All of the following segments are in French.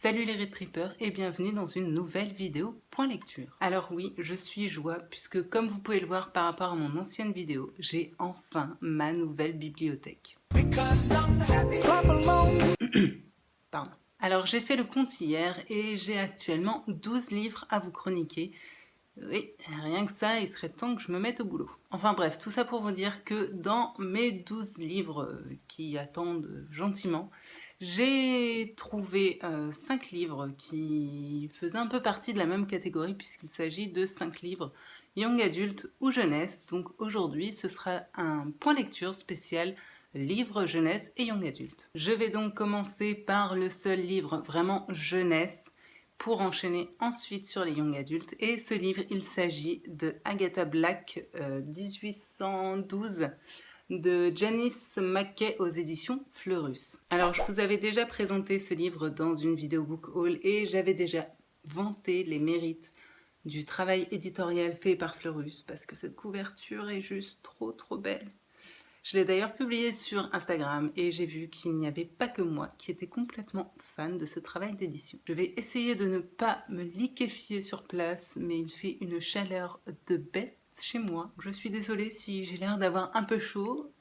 Salut les Red Trippers et bienvenue dans une nouvelle vidéo Point Lecture. Alors oui, je suis joie puisque comme vous pouvez le voir par rapport à mon ancienne vidéo, j'ai enfin ma nouvelle bibliothèque. Pardon. Alors j'ai fait le compte hier et j'ai actuellement 12 livres à vous chroniquer. Oui, rien que ça, il serait temps que je me mette au boulot. Enfin bref, tout ça pour vous dire que dans mes 12 livres qui attendent gentiment, j'ai trouvé 5 livres qui faisaient un peu partie de la même catégorie puisqu'il s'agit de 5 livres young adulte ou jeunesse. Donc aujourd'hui, ce sera un point lecture spécial livre jeunesse et young adulte. Je vais donc commencer par le seul livre vraiment jeunesse pour enchaîner ensuite sur les young adultes. Et ce livre, il s'agit de Agatha Black 1812 de Janice Mackay aux éditions Fleurus. Alors, je vous avais déjà présenté ce livre dans une vidéo book haul et j'avais déjà vanté les mérites du travail éditorial fait par Fleurus parce que cette couverture est juste trop belle. Je l'ai d'ailleurs publié sur Instagram et j'ai vu qu'il n'y avait pas que moi qui était complètement fan de ce travail d'édition. Je vais essayer de ne pas me liquéfier sur place, mais il fait une chaleur de bête chez moi. Je suis désolée si j'ai l'air d'avoir un peu chaud,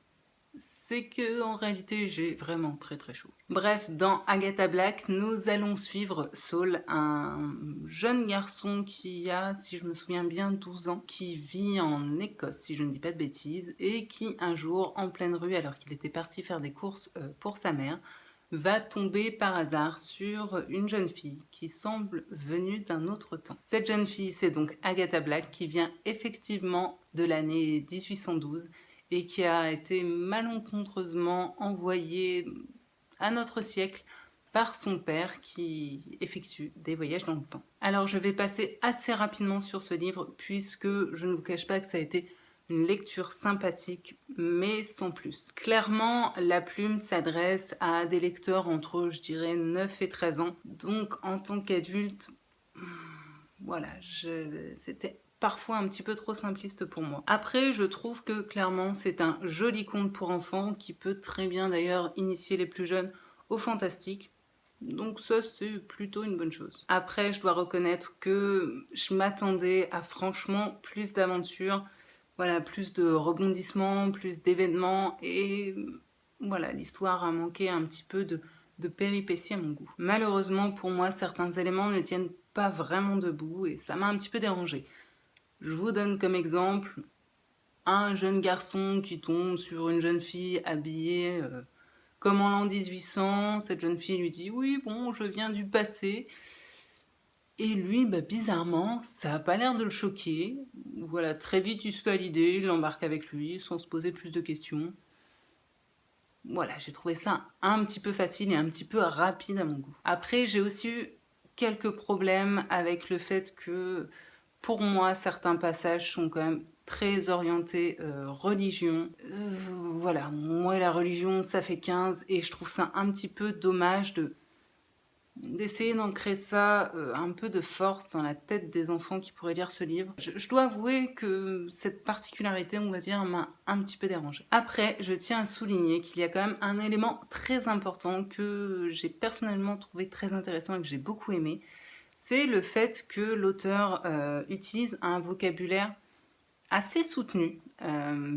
c'est que en réalité j'ai vraiment très chaud. Bref, dans Agatha Black, nous allons suivre Saul, un jeune garçon qui a, si je me souviens bien, 12 ans, qui vit en Écosse, si je ne dis pas de bêtises, et qui un jour, en pleine rue, alors qu'il était parti faire des courses pour sa mère, va tomber par hasard sur une jeune fille qui semble venue d'un autre temps. Cette jeune fille, c'est donc Agatha Black, qui vient effectivement de l'année 1812, et qui a été malencontreusement envoyé à notre siècle par son père qui effectue des voyages dans le temps. Alors je vais passer assez rapidement sur ce livre puisque je ne vous cache pas que ça a été une lecture sympathique mais sans plus. Clairement, La Plume s'adresse à des lecteurs entre, je dirais, 9 et 13 ans. Donc en tant qu'adulte, voilà, c'était parfois un petit peu trop simpliste pour moi. Après, je trouve que clairement, c'est un joli conte pour enfants qui peut très bien d'ailleurs initier les plus jeunes au fantastique. Donc ça, c'est plutôt une bonne chose. Après, je dois reconnaître que je m'attendais à franchement plus d'aventures, voilà, plus de rebondissements, plus d'événements et voilà, l'histoire a manqué un petit peu de péripéties à mon goût. Malheureusement, pour moi, certains éléments ne tiennent pas vraiment debout et ça m'a un petit peu dérangée. Je vous donne comme exemple un jeune garçon qui tombe sur une jeune fille habillée comme en l'an 1800. Cette jeune fille lui dit « Oui, bon, je viens du passé ». Et lui, bizarrement, ça n'a pas l'air de le choquer. Voilà, très vite, il se fait à l'idée, il l'embarque avec lui sans se poser plus de questions. Voilà, j'ai trouvé ça un petit peu facile et un petit peu rapide à mon goût. Après, j'ai aussi eu quelques problèmes avec le fait que, pour moi, certains passages sont quand même très orientés religion. Voilà, moi, la religion, ça fait 15 et je trouve ça un petit peu dommage d'essayer d'ancrer ça un peu de force dans la tête des enfants qui pourraient lire ce livre. Je dois avouer que cette particularité, on va dire, m'a un petit peu dérangée. Après, je tiens à souligner qu'il y a quand même un élément très important que j'ai personnellement trouvé très intéressant et que j'ai beaucoup aimé. C'est le fait que l'auteur utilise un vocabulaire assez soutenu,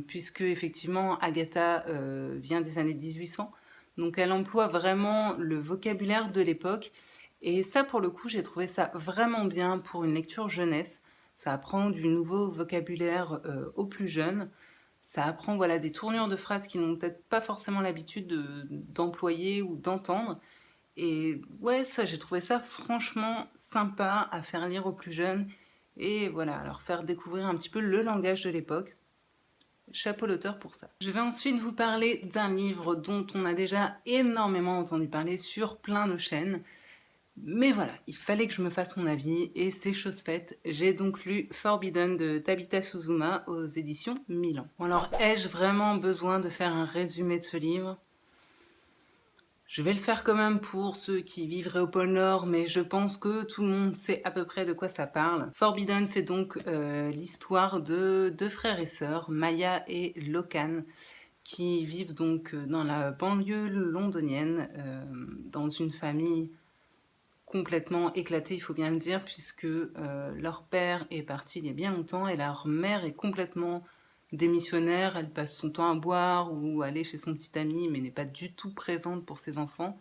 puisque effectivement Agatha vient des années 1800, donc elle emploie vraiment le vocabulaire de l'époque, et ça pour le coup j'ai trouvé ça vraiment bien pour une lecture jeunesse. Ça apprend du nouveau vocabulaire aux plus jeunes, ça apprend voilà, des tournures de phrases qu'ils n'ont peut-être pas forcément l'habitude d'employer ou d'entendre, et ouais, ça j'ai trouvé ça franchement sympa à faire lire aux plus jeunes, et voilà, leur faire découvrir un petit peu le langage de l'époque. Chapeau l'auteur pour ça. Je vais ensuite vous parler d'un livre dont on a déjà énormément entendu parler sur plein de chaînes. Mais voilà, il fallait que je me fasse mon avis et c'est chose faite. J'ai donc lu Forbidden de Tabitha Suzuma aux éditions Milan. Bon alors, ai-je vraiment besoin de faire un résumé de ce livre ? Je vais le faire quand même pour ceux qui vivraient au pôle Nord, mais je pense que tout le monde sait à peu près de quoi ça parle. Forbidden, c'est donc l'histoire de deux frères et sœurs, Maya et Lokan, qui vivent donc dans la banlieue londonienne, dans une famille complètement éclatée, il faut bien le dire, puisque leur père est parti il y a bien longtemps et leur mère est complètement démissionnaire. Elle passe son temps à boire ou à aller chez son petit ami, mais n'est pas du tout présente pour ses enfants.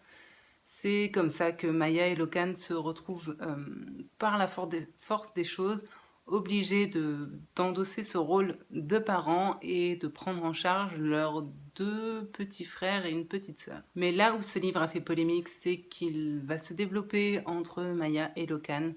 C'est comme ça que Maya et Lokan se retrouvent par la force des choses obligés d'endosser ce rôle de parents et de prendre en charge leurs 2 petits frères et une petite sœur. Mais là où ce livre a fait polémique, c'est qu'il va se développer entre Maya et Lokan,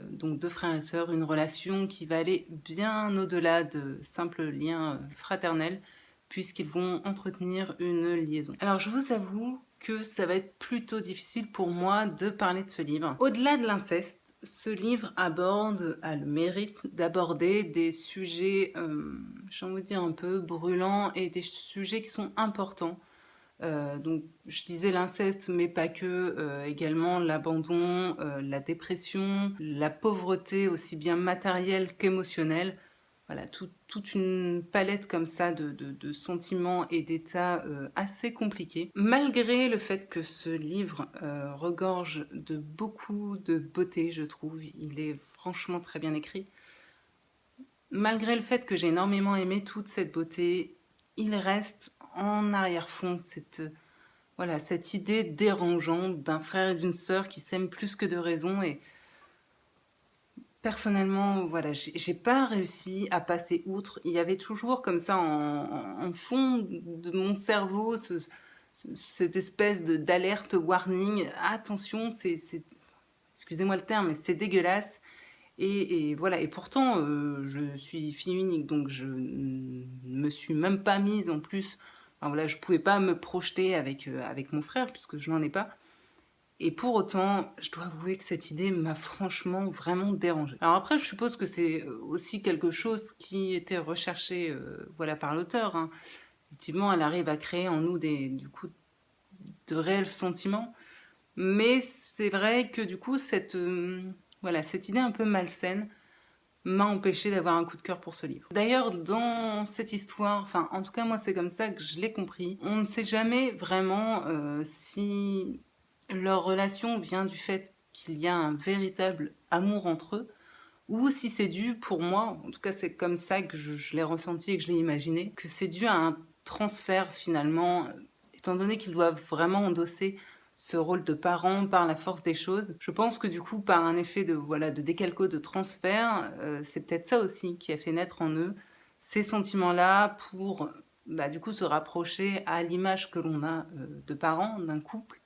donc 2 frères et sœurs, une relation qui va aller bien au-delà de simples liens fraternels, puisqu'ils vont entretenir une liaison. Alors je vous avoue que ça va être plutôt difficile pour moi de parler de ce livre. Au-delà de l'inceste, ce livre a le mérite d'aborder des sujets, j'ai envie de dire un peu brûlants, et des sujets qui sont importants. Donc je disais l'inceste, mais pas que, également l'abandon, la dépression, la pauvreté aussi bien matérielle qu'émotionnelle. Voilà, toute une palette comme ça de sentiments et d'états assez compliqués. Malgré le fait que ce livre regorge de beaucoup de beauté, je trouve, il est franchement très bien écrit. Malgré le fait que j'ai énormément aimé toute cette beauté, il reste en arrière-fond cette idée dérangeante d'un frère et d'une sœur qui s'aiment plus que de raison. Et personnellement, voilà, j'ai pas réussi à passer outre. Il y avait toujours comme ça en fond de mon cerveau cette espèce d'alerte warning. Attention, excusez-moi le terme, mais c'est dégueulasse. Et voilà, et pourtant, je suis fille unique, donc je ne me suis même pas mise en plus. Enfin, voilà, je pouvais pas me projeter avec mon frère, puisque je n'en ai pas. Et pour autant, je dois avouer que cette idée m'a franchement vraiment dérangée. Alors après, je suppose que c'est aussi quelque chose qui était recherché voilà, par l'auteur. Hein. Effectivement, elle arrive à créer en nous du coup, de réels sentiments. Mais c'est vrai que du coup, cette idée un peu malsaine m'a empêché d'avoir un coup de cœur pour ce livre. D'ailleurs, dans cette histoire, enfin, en tout cas, moi, c'est comme ça que je l'ai compris. On ne sait jamais vraiment si leur relation vient du fait qu'il y a un véritable amour entre eux, ou si c'est dû, pour moi, en tout cas c'est comme ça que je l'ai ressenti et que je l'ai imaginé, que c'est dû à un transfert finalement, étant donné qu'ils doivent vraiment endosser ce rôle de parent par la force des choses. Je pense que du coup, par un effet de décalco, de transfert, c'est peut-être ça aussi qui a fait naître en eux ces sentiments-là pour du coup se rapprocher à l'image que l'on a de parents, d'un couple.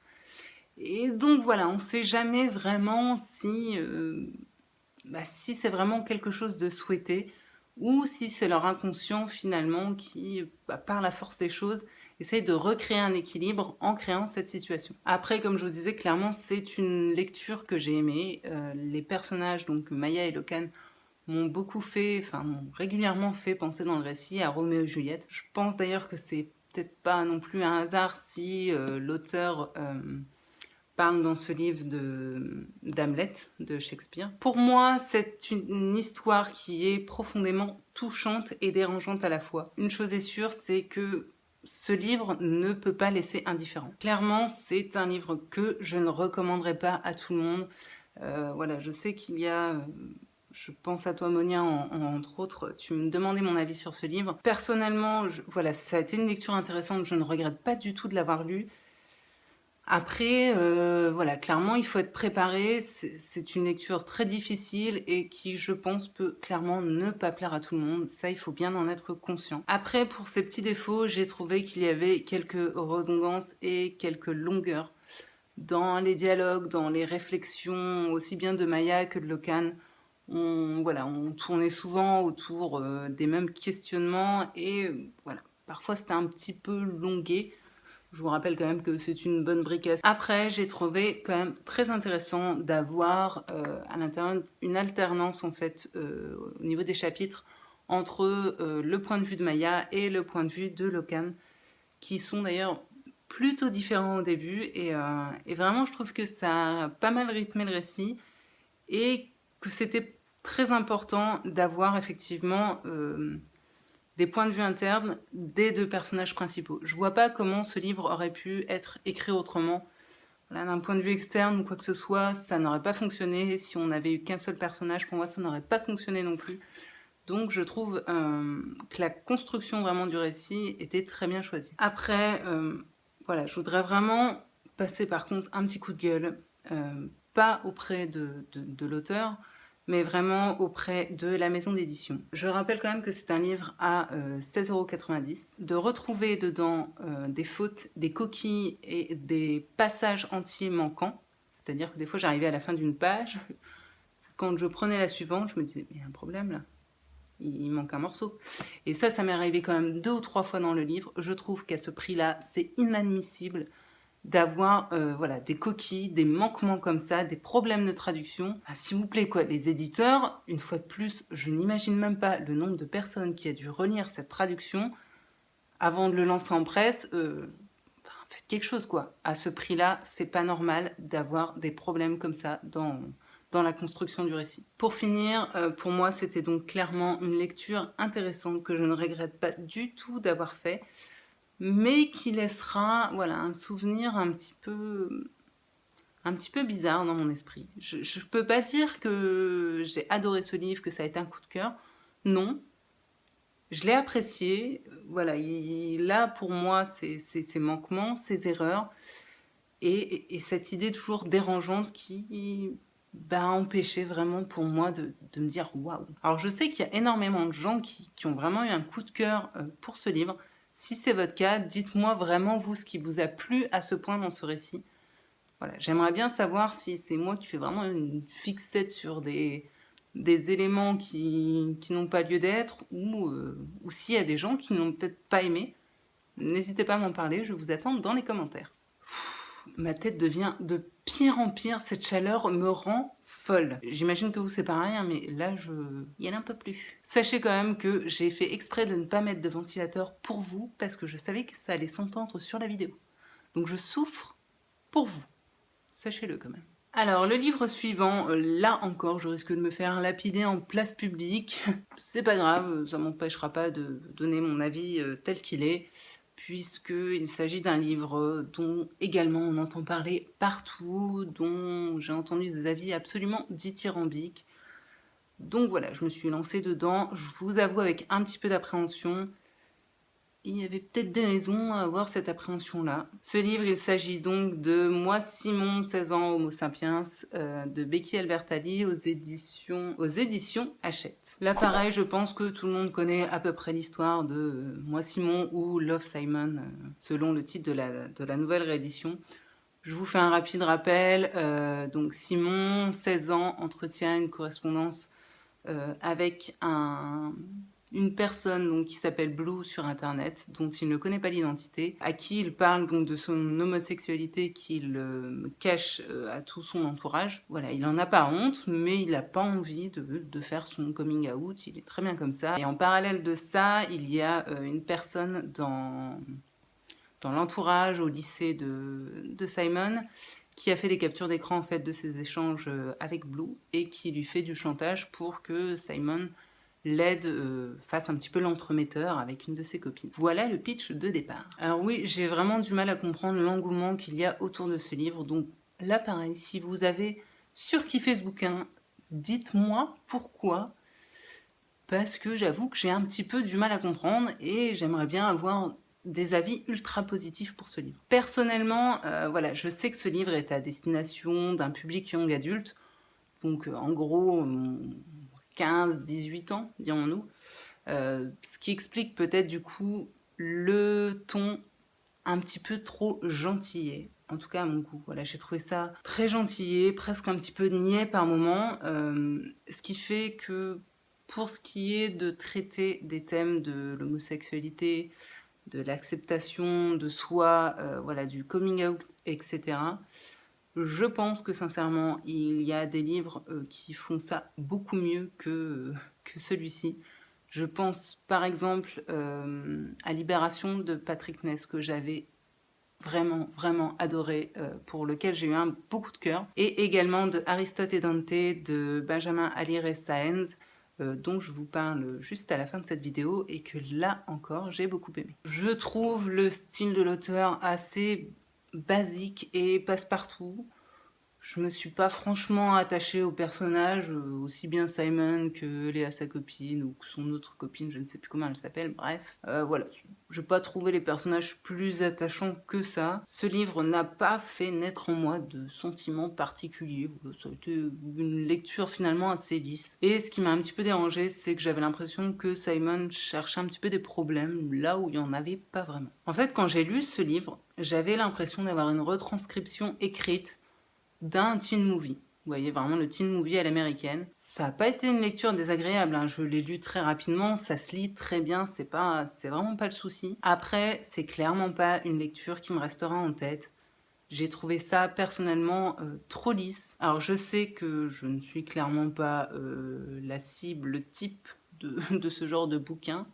Et donc voilà, on ne sait jamais vraiment si c'est vraiment quelque chose de souhaité ou si c'est leur inconscient finalement qui, par la force des choses, essaye de recréer un équilibre en créant cette situation. Après, comme je vous disais, clairement, c'est une lecture que j'ai aimée. Les personnages, donc Maya et Lokan, m'ont régulièrement fait penser dans le récit à Roméo et Juliette. Je pense d'ailleurs que c'est peut-être pas non plus un hasard si l'auteur parle dans ce livre d'Hamlet de Shakespeare. Pour moi, c'est une histoire qui est profondément touchante et dérangeante à la fois. Une chose est sûre, c'est que ce livre ne peut pas laisser indifférent. Clairement, c'est un livre que je ne recommanderais pas à tout le monde. Voilà, je sais qu'il y a... je pense à toi, Monia, entre autres. Tu me demandais mon avis sur ce livre. Personnellement, voilà, ça a été une lecture intéressante. Je ne regrette pas du tout de l'avoir lu. Après, voilà, clairement, il faut être préparé. C'est une lecture très difficile et qui, je pense, peut clairement ne pas plaire à tout le monde. Ça, il faut bien en être conscient. Après, pour ces petits défauts, j'ai trouvé qu'il y avait quelques redondances et quelques longueurs dans les dialogues, dans les réflexions, aussi bien de Maya que de Lokan. On tournait souvent autour des mêmes questionnements et voilà, parfois c'était un petit peu longué. Je vous rappelle quand même que c'est une bonne bricasse. Après, j'ai trouvé quand même très intéressant d'avoir à l'intérieur une alternance en fait au niveau des chapitres entre le point de vue de Maya et le point de vue de Lokan, qui sont d'ailleurs plutôt différents au début et vraiment je trouve que ça a pas mal rythmé le récit et que c'était très important d'avoir effectivement des points de vue internes des 2 personnages principaux. Je vois pas comment ce livre aurait pu être écrit autrement. Voilà, d'un point de vue externe ou quoi que ce soit, ça n'aurait pas fonctionné. Si on n'avait eu qu'un seul personnage, pour moi, ça n'aurait pas fonctionné non plus. Donc je trouve que la construction vraiment du récit était très bien choisie. Après, voilà, je voudrais vraiment passer par contre un petit coup de gueule, pas auprès de l'auteur, mais vraiment auprès de la maison d'édition. Je rappelle quand même que c'est un livre à 16,90 €. De retrouver dedans des fautes, des coquilles et des passages entiers manquants, c'est-à-dire que des fois j'arrivais à la fin d'une page, quand je prenais la suivante, je me disais, mais il y a un problème là, il manque un morceau. Et ça m'est arrivé quand même 2 ou 3 fois dans le livre. Je trouve qu'à ce prix-là, c'est inadmissible d'avoir voilà, des coquilles, des manquements comme ça, des problèmes de traduction. Ah, s'il vous plaît, quoi, les éditeurs, une fois de plus, je n'imagine même pas le nombre de personnes qui a dû relire cette traduction avant de le lancer en presse. Faites quelque chose, quoi. À ce prix-là, c'est pas normal d'avoir des problèmes comme ça dans la construction du récit. Pour finir, pour moi, c'était donc clairement une lecture intéressante que je ne regrette pas du tout d'avoir fait, mais qui laissera voilà, un souvenir un petit peu bizarre dans mon esprit. Je ne peux pas dire que j'ai adoré ce livre, que ça a été un coup de cœur. Non, je l'ai apprécié. Voilà, il a pour moi ses manquements, ses erreurs, et cette idée toujours dérangeante qui empêchait vraiment pour moi de me dire waouh. Alors je sais qu'il y a énormément de gens qui ont vraiment eu un coup de cœur pour ce livre. Si c'est votre cas, dites-moi vraiment vous ce qui vous a plu à ce point dans ce récit. Voilà, j'aimerais bien savoir si c'est moi qui fais vraiment une fixette sur des éléments qui n'ont pas lieu d'être, ou s'il y a des gens qui n'ont peut-être pas aimé. N'hésitez pas à m'en parler, je vous attends dans les commentaires. Ma tête devient de pire en pire, cette chaleur me rend folle. J'imagine que vous c'est pareil, hein, mais là il y en a un peu plus. Sachez quand même que j'ai fait exprès de ne pas mettre de ventilateur pour vous, parce que je savais que ça allait s'entendre sur la vidéo. Donc je souffre pour vous. Sachez-le quand même. Alors, le livre suivant, là encore, je risque de me faire lapider en place publique. C'est pas grave, ça m'empêchera pas de donner mon avis tel qu'il est, puisqu'il s'agit d'un livre dont également on entend parler partout, dont j'ai entendu des avis absolument dithyrambiques. Donc voilà, je me suis lancée dedans, je vous avoue avec un petit peu d'appréhension. Il y avait peut-être des raisons à avoir cette appréhension-là. Ce livre, il s'agit donc de Moi, Simon, 16 ans, Homo sapiens, de Becky Albertalli aux éditions Hachette. Là, pareil, je pense que tout le monde connaît à peu près l'histoire de Moi, Simon ou Love Simon, selon le titre de la nouvelle réédition. Je vous fais un rapide rappel. Donc Simon, 16 ans, entretient une correspondance avec une personne donc, qui s'appelle Blue sur internet, dont il ne connaît pas l'identité, à qui il parle donc de son homosexualité qu'il cache à tout son entourage. Voilà, il n'en a pas honte, mais il n'a pas envie de faire son coming out, il est très bien comme ça. Et en parallèle de ça, il y a une personne dans l'entourage au lycée de Simon, qui a fait des captures d'écran en fait de ses échanges avec Blue et qui lui fait du chantage pour que Simon l'aide, fasse un petit peu l'entremetteur avec une de ses copines. Voilà le pitch de départ. Alors oui, j'ai vraiment du mal à comprendre l'engouement qu'il y a autour de ce livre, donc là pareil, si vous avez surkiffé ce bouquin, dites-moi pourquoi, parce que j'avoue que j'ai un petit peu du mal à comprendre et j'aimerais bien avoir des avis ultra positifs pour ce livre. Personnellement, voilà, je sais que ce livre est à destination d'un public young adulte, donc en gros 15-18 ans, dirons-nous, ce qui explique peut-être du coup le ton un petit peu trop gentillet, en tout cas à mon goût. Voilà, j'ai trouvé ça très gentillet, presque un petit peu niais par moments, ce qui fait que pour ce qui est de traiter des thèmes de l'homosexualité, de l'acceptation de soi, voilà, du coming out, etc., je pense que sincèrement, il y a des livres qui font ça beaucoup mieux que celui-ci. Je pense par exemple à Libération de Patrick Ness, que j'avais vraiment adoré, pour lequel j'ai eu un beaucoup de cœur, et également de Aristote et Dante de Benjamin Alire Sáenz, dont je vous parle juste à la fin de cette vidéo et que là encore j'ai beaucoup aimé. Je trouve le style de l'auteur assez basique et passe-partout. Je me suis pas franchement attachée au personnage, aussi bien Simon que Léa sa copine ou que son autre copine, je ne sais plus comment elle s'appelle, bref. Voilà, je n'ai pas trouvé les personnages plus attachants que ça. Ce livre n'a pas fait naître en moi de sentiments particuliers. Voilà, ça a été une lecture finalement assez lisse. Et ce qui m'a un petit peu dérangée, c'est que j'avais l'impression que Simon cherchait un petit peu des problèmes là où il n'y en avait pas vraiment. En fait, quand j'ai lu ce livre, j'avais l'impression d'avoir une retranscription écrite d'un teen movie. Vous voyez, vraiment le teen movie à l'américaine. Ça n'a pas été une lecture désagréable, hein. Je l'ai lu très rapidement, ça se lit très bien, c'est vraiment pas le souci. Après, c'est clairement pas une lecture qui me restera en tête. J'ai trouvé ça personnellement trop lisse. Alors je sais que je ne suis clairement pas la cible type de ce genre de bouquin.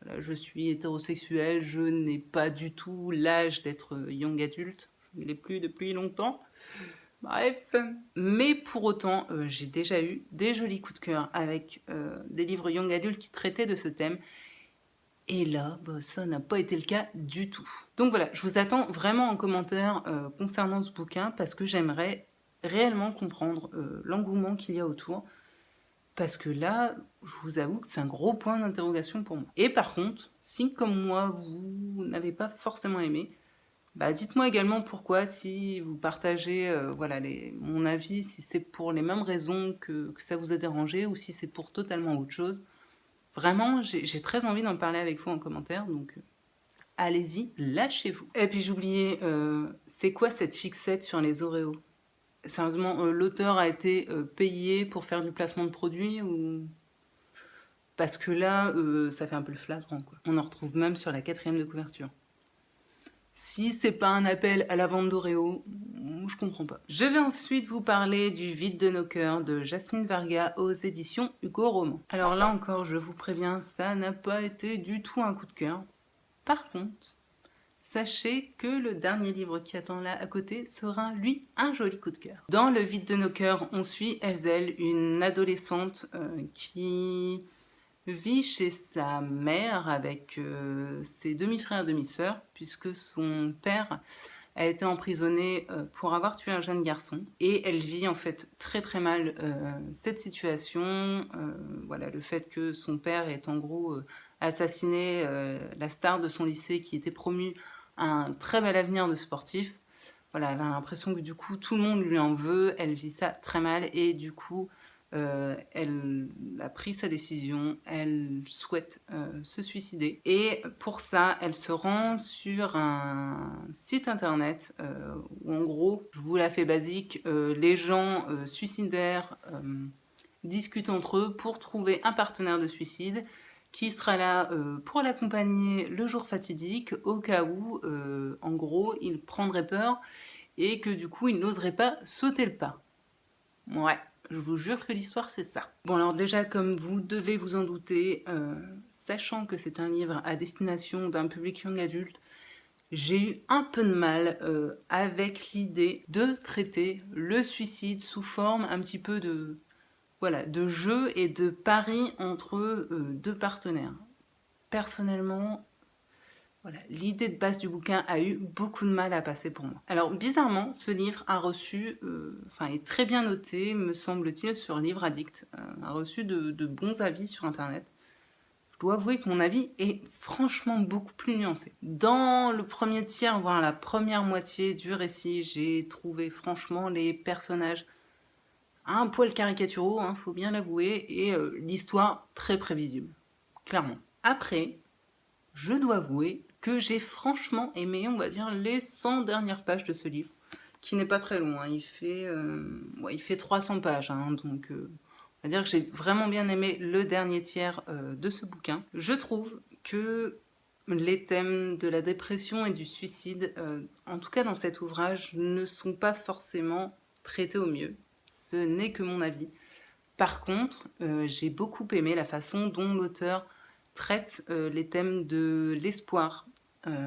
Voilà, je suis hétérosexuelle, je n'ai pas du tout l'âge d'être young adulte. Je ne l'ai plus depuis longtemps. Bref, mais pour autant, j'ai déjà eu des jolis coups de cœur avec des livres young adultes qui traitaient de ce thème. Et là, bah, ça n'a pas été le cas du tout. Donc voilà, je vous attends vraiment en commentaire concernant ce bouquin parce que j'aimerais réellement comprendre l'engouement qu'il y a autour. Parce que là, je vous avoue que c'est un gros point d'interrogation pour moi. Et par contre, si comme moi, vous n'avez pas forcément aimé, bah, dites-moi également pourquoi, si vous partagez voilà, mon avis, si c'est pour les mêmes raisons que ça vous a dérangé ou si c'est pour totalement autre chose. Vraiment, j'ai très envie d'en parler avec vous en commentaire, donc allez-y, lâchez-vous. Et puis j'oubliais, c'est quoi cette fixette sur les Oreos? Sérieusement, l'auteur a été payé pour faire du placement de produits ou... Parce que là, ça fait un peu le flagrant, quoi. On en retrouve même sur la 4e de couverture. Si c'est pas un appel à la vente d'Oreo, je comprends pas. Je vais ensuite vous parler du Vide de nos cœurs de Jasmine Varga aux éditions Hugo Roman. Alors là encore, je vous préviens, ça n'a pas été du tout un coup de cœur. Par contre, sachez que le dernier livre qui attend là à côté sera, lui, un joli coup de cœur. Dans le Vide de nos cœurs, on suit Hazel, une adolescente qui vit chez sa mère avec ses demi-frères et demi-sœurs, puisque son père a été emprisonné pour avoir tué un jeune garçon. Et elle vit en fait très très mal cette situation. Voilà, le fait que son père ait en gros assassiné la star de son lycée qui était promue à un très bel avenir de sportif. Voilà, elle a l'impression que du coup tout le monde lui en veut, elle vit ça très mal et du coup elle a pris sa décision, elle souhaite se suicider. Et pour ça, elle se rend sur un site internet où en gros, je vous la fais basique, les gens suicidaires discutent entre eux pour trouver un partenaire de suicide qui sera là pour l'accompagner le jour fatidique au cas où, en gros, il prendrait peur et que du coup, il n'oserait pas sauter le pas. Ouais. Je vous jure que l'histoire, c'est ça. Bon, alors déjà, comme vous devez vous en douter, sachant que c'est un livre à destination d'un public young adulte, j'ai eu un peu de mal avec l'idée de traiter le suicide sous forme un petit peu de, voilà, de jeu et de pari entre deux partenaires. Personnellement, voilà, l'idée de base du bouquin a eu beaucoup de mal à passer pour moi. Alors bizarrement, ce livre a reçu, est très bien noté, me semble-t-il, sur Livre Addict, a reçu de bons avis sur internet. Je dois avouer que mon avis est franchement beaucoup plus nuancé. Dans le premier tiers, voire la première moitié du récit, j'ai trouvé franchement les personnages un poil caricaturaux, hein, faut bien l'avouer, et l'histoire très prévisible, clairement. Après, je dois avouer que j'ai franchement aimé, on va dire, les 100 dernières pages de ce livre, qui n'est pas très long, hein. Il fait 300 pages, hein, donc on va dire que j'ai vraiment bien aimé le dernier tiers de ce bouquin. Je trouve que les thèmes de la dépression et du suicide, en tout cas dans cet ouvrage, ne sont pas forcément traités au mieux. Ce n'est que mon avis. Par contre, j'ai beaucoup aimé la façon dont l'auteur traite les thèmes de l'espoir,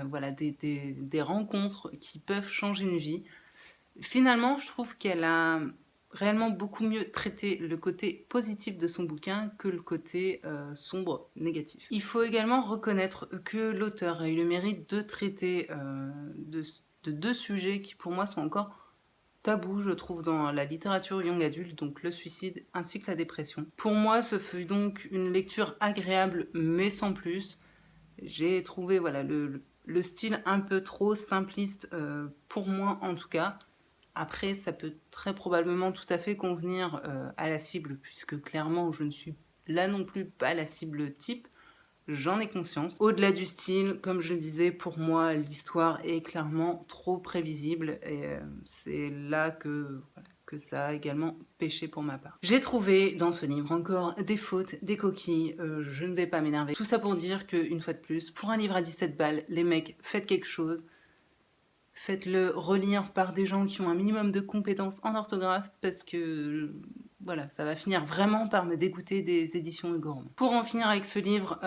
voilà, des rencontres qui peuvent changer une vie. Finalement, je trouve qu'elle a réellement beaucoup mieux traité le côté positif de son bouquin que le côté sombre, négatif. Il faut également reconnaître que l'auteur a eu le mérite de traiter de de deux sujets qui pour moi sont encore tabous, je trouve, dans la littérature young adulte, donc le suicide ainsi que la dépression. Pour moi, ce fut donc une lecture agréable mais sans plus. J'ai trouvé voilà, le style un peu trop simpliste pour moi en tout cas. Après, ça peut très probablement tout à fait convenir à la cible, puisque clairement, je ne suis là non plus pas la cible type, j'en ai conscience. Au-delà du style, comme je le disais, pour moi, l'histoire est clairement trop prévisible, et c'est là que ça a également péché pour ma part. J'ai trouvé dans ce livre encore des fautes, des coquilles, je ne vais pas m'énerver. Tout ça pour dire qu'une fois de plus, pour un livre à 17 balles, les mecs, faites quelque chose. Faites-le relire par des gens qui ont un minimum de compétences en orthographe parce que voilà, ça va finir vraiment par me dégoûter des éditions Hugo Roman. Pour en finir avec ce livre,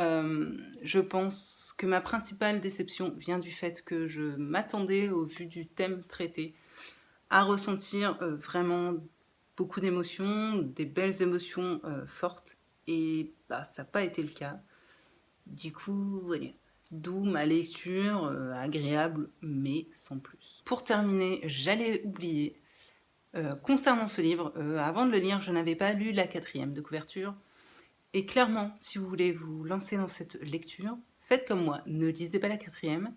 je pense que ma principale déception vient du fait que je m'attendais, au vu du thème traité, à ressentir vraiment beaucoup d'émotions, des belles émotions fortes, et bah, ça n'a pas été le cas. Du coup, voilà. D'où ma lecture agréable, mais sans plus. Pour terminer, j'allais oublier, concernant ce livre, avant de le lire, je n'avais pas lu la 4e de couverture. Et clairement, si vous voulez vous lancer dans cette lecture, faites comme moi, ne lisez pas la 4e,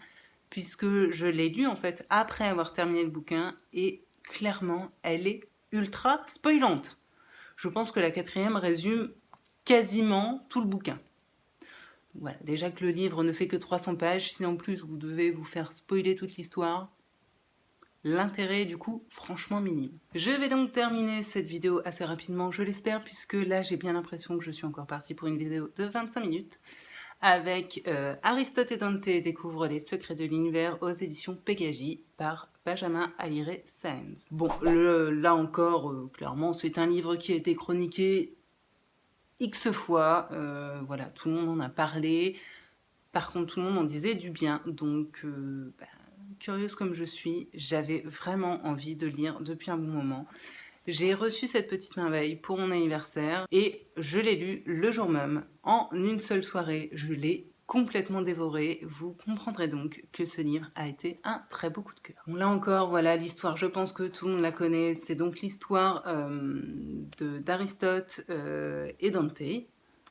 puisque je l'ai lu en fait après avoir terminé le bouquin, et clairement, elle est ultra spoilante. Je pense que la 4e résume quasiment tout le bouquin. Voilà, déjà que le livre ne fait que 300 pages, si en plus vous devez vous faire spoiler toute l'histoire, l'intérêt est du coup franchement minime. Je vais donc terminer cette vidéo assez rapidement, je l'espère, puisque là j'ai bien l'impression que je suis encore partie pour une vidéo de 25 minutes, avec Aristote et Dante découvrent les secrets de l'univers aux éditions Pegasi par Benjamin Alire-Sáenz. Bon, là encore, clairement, c'est un livre qui a été chroniqué X fois, voilà, tout le monde en a parlé. Par contre, tout le monde en disait du bien, donc curieuse comme je suis, j'avais vraiment envie de lire depuis un bon moment. J'ai reçu cette petite merveille pour mon anniversaire et je l'ai lu le jour même, en une seule soirée. Je l'ai complètement dévoré. Vous comprendrez donc que ce livre a été un très beau coup de cœur. Bon, là encore, voilà l'histoire, je pense que tout le monde la connaît. C'est donc l'histoire d'Aristote et Dante,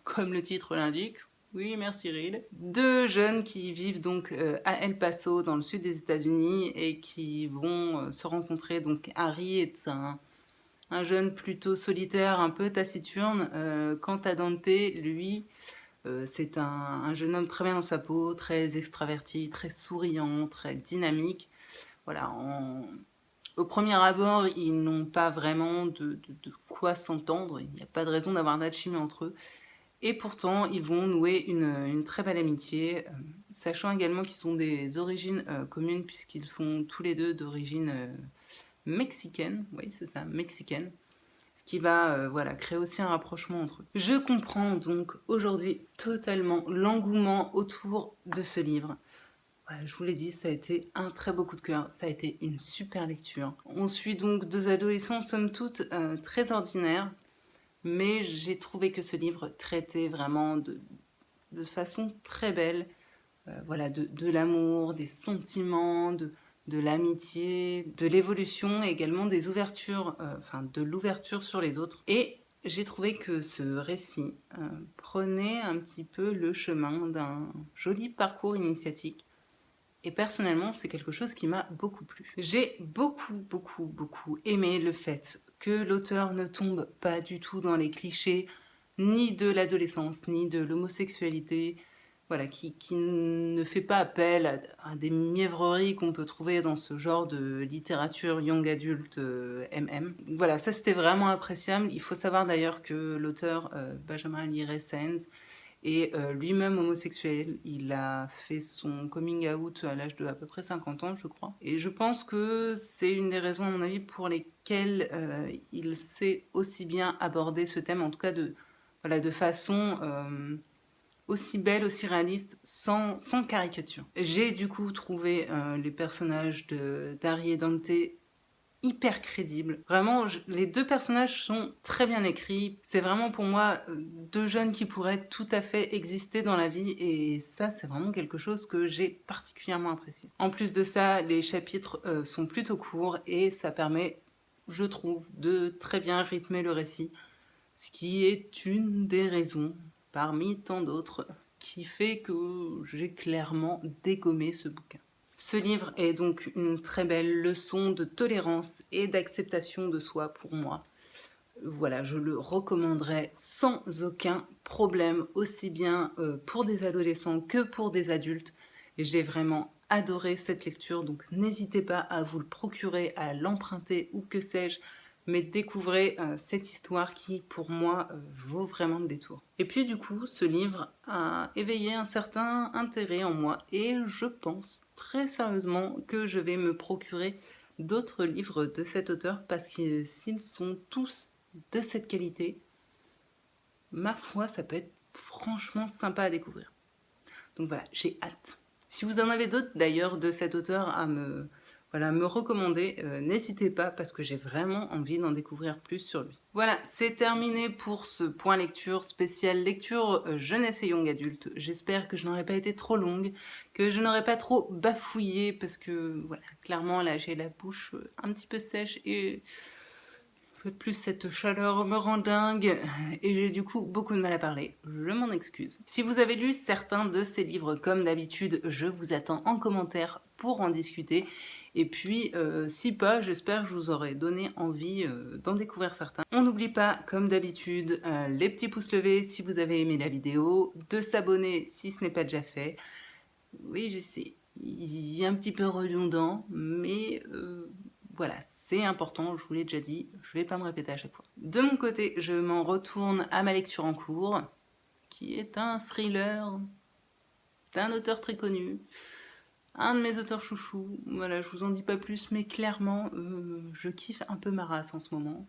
comme le titre l'indique. Oui, merci Cyril. Deux jeunes qui vivent donc à El Paso, dans le sud des États-Unis, et qui vont se rencontrer. Donc Harry est un jeune plutôt solitaire, un peu taciturne. Quant à Dante, lui, c'est un jeune homme très bien dans sa peau, très extraverti, très souriant, très dynamique. Voilà, au premier abord, ils n'ont pas vraiment de quoi s'entendre. Il n'y a pas de raison d'avoir d'alchimie entre eux. Et pourtant, ils vont nouer une très belle amitié, sachant également qu'ils sont des origines communes, puisqu'ils sont tous les deux d'origine mexicaine. Oui, c'est ça, mexicaine. Ce qui va voilà, créer aussi un rapprochement entre eux. Je comprends donc aujourd'hui totalement l'engouement autour de ce livre. Voilà, je vous l'ai dit, ça a été un très beau coup de cœur, ça a été une super lecture. On suit donc deux adolescents, somme toute, très ordinaires, mais j'ai trouvé que ce livre traitait vraiment de façon très belle, voilà, de l'amour, des sentiments, de l'amitié, de l'évolution et également des ouvertures, enfin de l'ouverture sur les autres. Et j'ai trouvé que ce récit prenait un petit peu le chemin d'un joli parcours initiatique. Et personnellement, c'est quelque chose qui m'a beaucoup plu. J'ai beaucoup aimé le fait que l'auteur ne tombe pas du tout dans les clichés ni de l'adolescence, ni de l'homosexualité, voilà, qui ne fait pas appel à des mièvreries qu'on peut trouver dans ce genre de littérature young adulte MM. Voilà, ça c'était vraiment appréciable. Il faut savoir d'ailleurs que l'auteur Benjamin Alire-Sáenz et lui-même homosexuel, il a fait son coming out à l'âge de à peu près 50 ans, je crois. Et je pense que c'est une des raisons, à mon avis, pour lesquelles il sait aussi bien aborder ce thème, en tout cas de façon aussi belle, aussi réaliste, sans caricature. J'ai du coup trouvé les personnages d'Harry et Dante hyper crédible. Vraiment, les deux personnages sont très bien écrits. C'est vraiment pour moi deux jeunes qui pourraient tout à fait exister dans la vie et ça, c'est vraiment quelque chose que j'ai particulièrement apprécié. En plus de ça, les chapitres sont plutôt courts et ça permet, je trouve, de très bien rythmer le récit, ce qui est une des raisons, parmi tant d'autres, qui fait que j'ai clairement dégommé ce bouquin. Ce livre est donc une très belle leçon de tolérance et d'acceptation de soi pour moi. Voilà, je le recommanderais sans aucun problème, aussi bien pour des adolescents que pour des adultes. J'ai vraiment adoré cette lecture, donc n'hésitez pas à vous le procurer, à l'emprunter ou que sais-je, mais découvrez cette histoire qui, pour moi, vaut vraiment le détour. Et puis du coup, ce livre a éveillé un certain intérêt en moi et je pense très sérieusement que je vais me procurer d'autres livres de cet auteur parce que s'ils sont tous de cette qualité, ma foi, ça peut être franchement sympa à découvrir. Donc voilà, j'ai hâte. Si vous en avez d'autres d'ailleurs de cet auteur à me recommander, n'hésitez pas parce que j'ai vraiment envie d'en découvrir plus sur lui. Voilà, c'est terminé pour ce point lecture spécial lecture jeunesse et young adulte. J'espère que je n'aurai pas été trop longue, que je n'aurai pas trop bafouillé parce que voilà, clairement là j'ai la bouche un petit peu sèche et de plus, cette chaleur me rend dingue et j'ai du coup beaucoup de mal à parler. Je m'en excuse. Si vous avez lu certains de ces livres comme d'habitude, je vous attends en commentaire pour en discuter. Et puis, si pas, j'espère que je vous aurai donné envie d'en découvrir certains. On n'oublie pas, comme d'habitude, les petits pouces levés si vous avez aimé la vidéo, de s'abonner si ce n'est pas déjà fait. Oui, je sais, il est un petit peu redondant, mais voilà, c'est important, je vous l'ai déjà dit, je vais pas me répéter à chaque fois. De mon côté, je m'en retourne à ma lecture en cours, qui est un thriller d'un auteur très connu, un de mes auteurs chouchous. Voilà, je vous en dis pas plus, mais clairement, je kiffe un peu ma race en ce moment.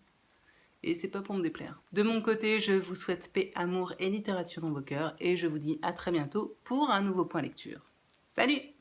Et c'est pas pour me déplaire. De mon côté, je vous souhaite paix, amour et littérature dans vos cœurs, et je vous dis à très bientôt pour un nouveau point lecture. Salut!